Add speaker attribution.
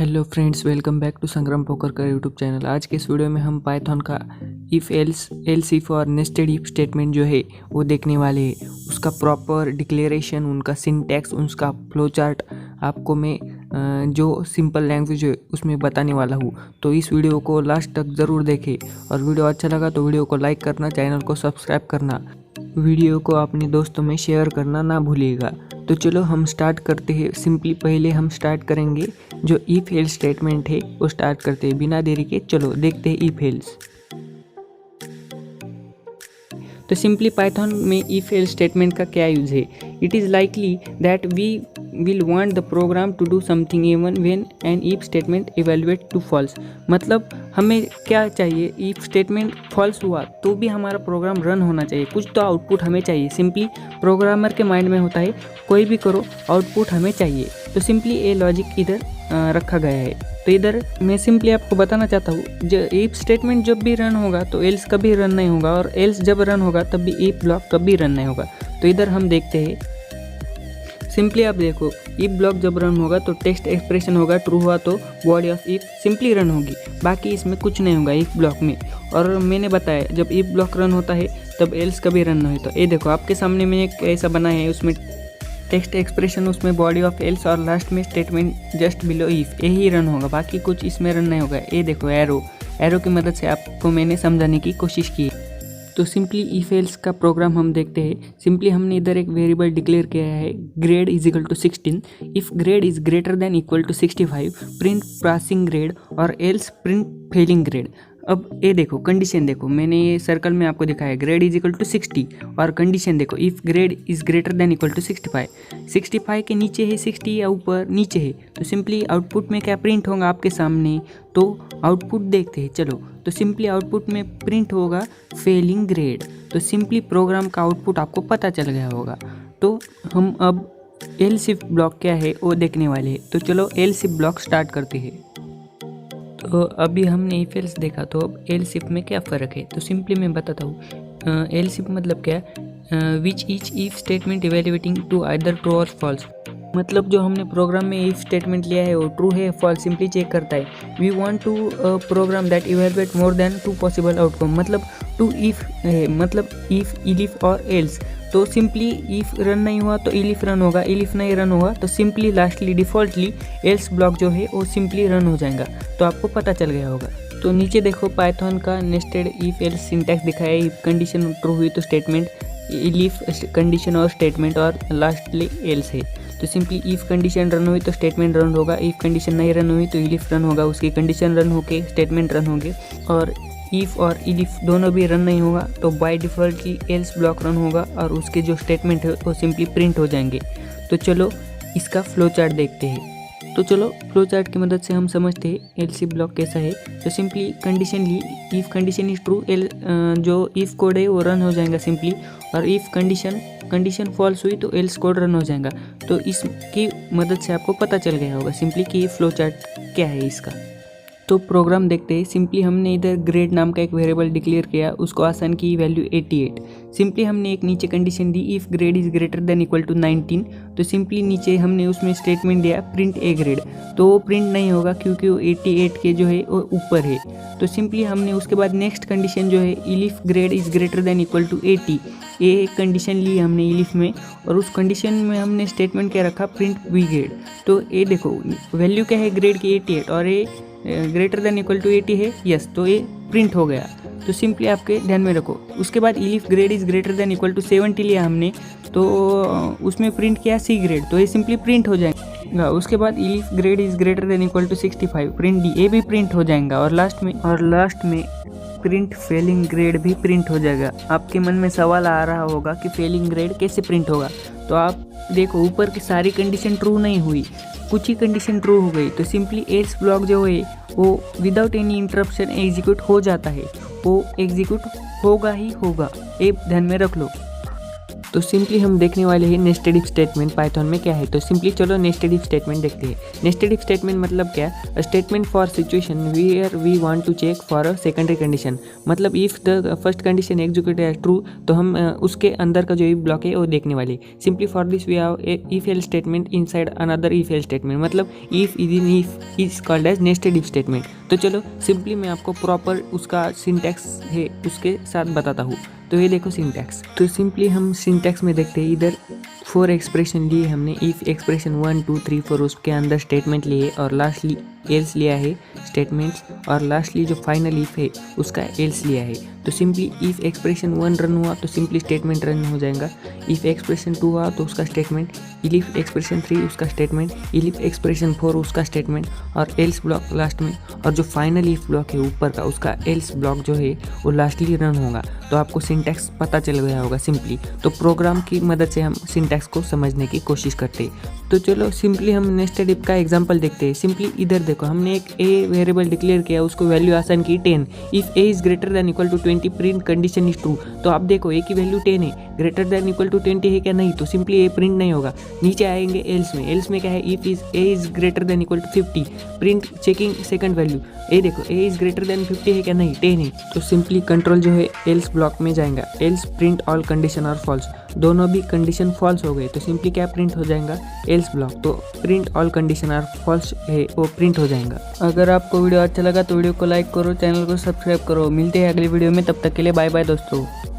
Speaker 1: Hello friends, welcome back to Sangram Pokar का YouTube channel. आज के इस वीडियो में हम पाइथन का इफ़ एल्स इफ और नेस्टेड इफ स्टेटमेंट जो है वो देखने वाले हैं। उसका प्रॉपर डिक्लेरेशन, उनका सिंटैक्स, उसका फ्लो चार्ट आपको मैं जो सिंपल लैंग्वेज है उसमें बताने वाला हूँ। तो इस वीडियो को लास्ट तक ज़रूर देखें और वीडियो अच्छा लगा तो वीडियो को लाइक करना, चैनल को सब्सक्राइब करना, वीडियो को अपने दोस्तों में शेयर करना ना भूलिएगा। तो चलो हम स्टार्ट करते हैं। सिंपली पहले हम स्टार्ट करेंगे जो इफ एल्स स्टेटमेंट है वो स्टार्ट करते हैं बिना देरी के। चलो देखते हैं इफ एल्स। तो सिंपली पाइथन में इफ एल्स स्टेटमेंट का क्या यूज़ है। It is likely that we will want the program to do something even when an if statement evaluate to false. मतलब हमें क्या चाहिए, इफ स्टेटमेंट फॉल्स हुआ तो भी हमारा प्रोग्राम रन होना चाहिए, कुछ तो आउटपुट हमें चाहिए। सिंपली प्रोग्रामर के माइंड में होता है कोई भी करो आउटपुट हमें चाहिए। तो सिंपली ये लॉजिक इधर रखा गया है। तो इधर मैं सिंपली आपको बताना चाहता हूँ जो इफ स्टेटमेंट जब भी रन होगा तो एल्स कभी रन नहीं होगा, और एल्स जब रन होगा तब भी इफ ब्लॉक कभी रन नहीं होगा। तो इधर हम देखते हैं, सिंपली आप देखो इफ ब्लॉक जब रन होगा तो टेक्स्ट एक्सप्रेशन होगा, ट्रू हुआ तो body of if simply run होगी, बाकी इसमें कुछ नहीं होगा इफ ब्लॉक में। और मैंने बताया जब इफ ब्लॉक रन होता है तब एल्स कभी रन नहीं। तो ये देखो आपके सामने मैंने एक ऐसा बनाया है, उसमें टेक्स्ट एक्सप्रेशन, उसमें बॉडी ऑफ एल्स और लास्ट में स्टेटमेंट जस्ट बिलो इफ, यही रन होगा, बाकी कुछ इसमें रन नहीं होगा। ये देखो एरो की मदद से आपको मैंने समझाने की कोशिश की। तो सिंपली इफ एल्स का प्रोग्राम हम देखते हैं। सिंपली हमने इधर एक वेरिएबल डिक्लेयर किया है grade is equal to 16। If grade is greater than equal to 65 print passing grade और एल्स प्रिंट फेलिंग ग्रेड। अब ये देखो कंडीशन देखो, मैंने ये सर्कल में आपको दिखाया ग्रेड इज इक्वल टू 60 और कंडीशन देखो if grade is greater than equal to 65 के नीचे है 60 या ऊपर नीचे है। तो सिंपली आउटपुट में क्या प्रिंट होगा आपके सामने, तो आउटपुट देखते हैं। चलो तो सिंपली आउटपुट में प्रिंट होगा फेलिंग ग्रेड। तो सिंपली प्रोग्राम का आउटपुट आपको पता चल गया होगा। तो हम अब एल्स इफ ब्लॉक क्या है वो देखने वाले हैं। तो चलो एल्स इफ ब्लॉक स्टार्ट करते हैं। तो अभी हमने इफ एल्स देखा, तो अब एल्स इफ में क्या फ़र्क है तो सिंपली मैं बताता हूँ। एल्स इफ मतलब क्या है, which each if statement evaluating to either true और फॉल्स। मतलब जो हमने प्रोग्राम में इफ स्टेटमेंट लिया है वो ट्रू है फॉल्स सिंपली चेक करता है। We want to program that evaluate more than 2 possible outcome. मतलब 2 इफ है, मतलब इफ, इलिफ और एल्स। तो सिंपली इफ रन नहीं हुआ तो इलिफ रन होगा, इलिफ नहीं रन हुआ तो सिंपली लास्टली डिफ़ॉल्टली एल्स ब्लॉक जो है वो सिंपली रन हो जाएगा। तो आपको पता चल गया होगा। तो नीचे देखो पाइथन का नेस्टेड इफ एल्स सिंटैक्स दिखाया है। इफ कंडीशन ट्रू हुई तो स्टेटमेंट, इलिफ कंडीशन और स्टेटमेंट, और लास्टली एल्स है। तो सिंपली इफ कंडीशन रन हुई तो स्टेटमेंट रन होगा, इफ कंडीशन नहीं रन हुई तो इलिफ रन होगा, उसकी कंडीशन रन होके स्टेटमेंट रन होंगे। और इफ़ और इलिफ दोनों भी रन नहीं होगा तो बाय डिफ़ॉल्टली एल्स ब्लॉक रन होगा और उसके जो स्टेटमेंट है वो सिंपली प्रिंट हो जाएंगे। तो चलो इसका फ्लो चार्ट देखते हैं। तो चलो फ्लो चार्ट की मदद से हम समझते हैं एल्स इफ ब्लॉक कैसा है। तो सिंपली कंडीशन ली, इफ़ कंडीशन इज ट्रू, जो इफ़ कोड है वो रन हो जाएगा सिंपली। और इफ़ कंडीशन फॉल्स हुई तो एल्स कोड रन हो जाएगा। तो इसकी मदद से आपको पता चल गया होगा सिंपली कि फ्लो चार्ट क्या है इसका। तो प्रोग्राम देखते हैं। सिंपली हमने इधर ग्रेड नाम का एक वेरिएबल डिक्लेयर किया, उसको आसान की वैल्यू 88। सिंपली हमने एक नीचे कंडीशन दी if grade is greater than equal to 19। तो सिंपली नीचे हमने उसमें स्टेटमेंट दिया प्रिंट ए ग्रेड। तो वो प्रिंट नहीं होगा क्योंकि वो 88 के जो है वो ऊपर है। तो सिंपली हमने उसके बाद नेक्स्ट कंडीशन जो है elif grade is greater than equal to 80, ये एक कंडीशन ली हमने इलिफ में, और उस कंडीशन में हमने स्टेटमेंट क्या रखा प्रिंट बी ग्रेड। तो ये देखो वैल्यू क्या है ग्रेड की 88 और ये ग्रेटर देन इक्वल टू 80 है, यस, तो ये प्रिंट हो गया। तो सिंपली आपके ध्यान में रखो। उसके बाद elif grade is greater than equal to 70 लिया हमने, तो उसमें प्रिंट किया सी ग्रेड, तो ये सिंपली प्रिंट हो जाएगा। उसके बाद elif grade is greater than equal to 65 print D, ये भी प्रिंट हो जाएगा। और लास्ट में प्रिंट फेलिंग ग्रेड भी प्रिंट हो जाएगा। आपके मन में सवाल आ रहा होगा कि फेलिंग ग्रेड कैसे प्रिंट होगा। तो आप देखो ऊपर की सारी कंडीशन ट्रू नहीं हुई, कुछ ही कंडीशन ट्रू हो गई, तो सिंपली एल्स ब्लॉक जो है वो विदाउट एनी इंटरप्शन एग्जीक्यूट हो जाता है, वो एग्जीक्यूट होगा ही होगा, ये ध्यान में रख लो। तो सिंपली हम देखने वाले हैं नेस्टेड इफ स्टेटमेंट पाइथन में क्या है। तो सिंपली चलो नेस्टेड इफ स्टेटमेंट देखते हैं। नेस्टेड इफ स्टेटमेंट मतलब क्या, a statement for situation where we want to check for a secondary condition. मतलब if the first condition execute as true तो हम उसके अंदर का जो इफ ब्लॉक है वो देखने वाले। Simply for this we have if else statement inside another if else statement, मतलब if is in if is called as nested if statement. तो चलो सिंपली मैं आपको प्रॉपर उसका सिंटैक्स है उसके साथ बताता हूँ। तो ये देखो सिंटैक्स। तो सिंपली हम सिंटैक्स में देखते हैं, इधर 4 एक्सप्रेशन लिए हमने। इफ एक्सप्रेशन 1 2 3 4 उसके अंदर स्टेटमेंट लिए और लास्टली एल्स लिया है स्टेटमेंट्स, और लास्टली जो फाइनल इफ है उसका एल्स लिया है। तो सिंपली इफ एक्सप्रेशन 1 रन हुआ तो सिंपली स्टेटमेंट रन हो जाएगा। इफ एक्सप्रेशन 2 हुआ तो उसका स्टेटमेंट, इफ एक्सप्रेशन 3 उसका स्टेटमेंट, इफ एक्सप्रेशन 4 उसका स्टेटमेंट और एल्स ब्लॉक लास्ट में। और जो फाइनल इफ ब्लॉक है ऊपर का उसका एल्स ब्लॉक जो है वो लास्टली रन होगा। तो आपको सिंटैक्स पता चल गया होगा सिंपली। तो प्रोग्राम की मदद से हम सिंटैक्स को समझने की कोशिश करते हैं। तो चलो सिंपली हम नेस्टेड इफ का एग्जांपल देखते हैं। सिंपली इधर देखो, हमने एक ए वेरिएबल डिक्लेयर किया, उसको वैल्यू आसान की 10। If A is greater than equal to 20 print condition is true. तो आप देखो ए की वैल्यू 10 है, ग्रेटर देन इक्वल टू 20 है क्या, नहीं, तो सिंपली ए प्रिंट नहीं होगा। नीचे आएंगे एल्स में। एल्स में क्या है, if is a is greater than equal to 50 print checking second value. A देखो ए इज ग्रेटर देन 50 है क्या, नहीं, 10 है। तो सिंपली कंट्रोल जो है एल्स ब्लॉक में जाएगा। Else print all condition are false, दोनों भी कंडीशन फॉल्स हो गए तो सिंपली क्या प्रिंट हो जाएगा, एल्स ब्लॉक। तो print all condition are false है वो प्रिंट हो जाएगा। अगर आपको वीडियो अच्छा लगा तो वीडियो को लाइक करो, चैनल को सब्सक्राइब करो। मिलते हैं अगली वीडियो में, तब तक के लिए बाय बाय दोस्तों।